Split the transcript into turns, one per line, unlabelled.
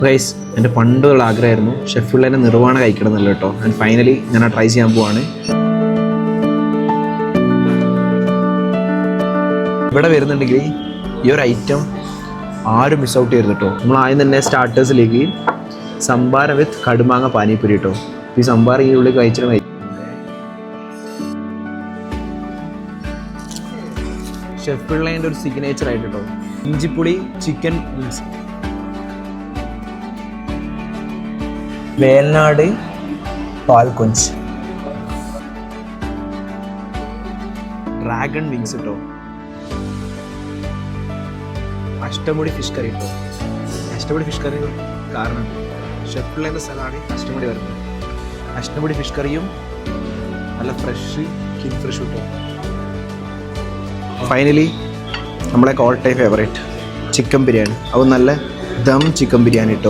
Guys, എൻ്റെ പണ്ടുള്ള ആഗ്രഹമായിരുന്നു ഷെഫുള്ളേനെ നിർവ്വാണ കഴിക്കണം എന്നല്ലോ കേട്ടോ. ആൻഡ് ഫൈനലി ഞാൻ ട്രൈ ചെയ്യാൻ പോവാണ്. ഇവിടെ വരുന്നുണ്ടെങ്കിൽ ഈ ഒരു ഐറ്റം ആരും മിസ് ഔട്ട് ചെയ്യരുത് കേട്ടോ. നമ്മൾ ആദ്യം തന്നെ സ്റ്റാർട്ടേഴ്സിലേക്ക് സംഭാര വിത്ത് കടുമാങ്ങ പാനിപ്പൂരി കേട്ടോ. ഈ സംഭാര ഈ ഉള്ളിൽ കഴിച്ചിട്ട് ഷെഫുള്ളേൻ്റെ ഒരു സിഗ്നേച്ചർ ആയിട്ട് കേട്ടോ. ഇഞ്ചിപ്പുളി ചിക്കൻ വിങ്സ്,
വേൽനാട് പാൽക്കൊഞ്ച്,
ഡ്രാഗൺ വിങ്സ് കേട്ടോ, അഷ്ടമുടി ഫിഷ് കറി കേട്ടോ. അഷ്ടമുടി ഫിഷ് കറി കാരണം ഷെഫുള്ളേൻ്റെ സ്ഥലമാണ് അഷ്ടമുടി വരുന്നത്. അഷ്ടമുടി ഫിഷ് കറിയും നല്ല ഫ്രഷ് കിങ് ഫ്രഷ് കിട്ടും. ഫൈനലി നമ്മളെ all time favourite chicken biryani. അത് നല്ല ദം ചിക്കൻ ബിരിയാണി കേട്ടോ.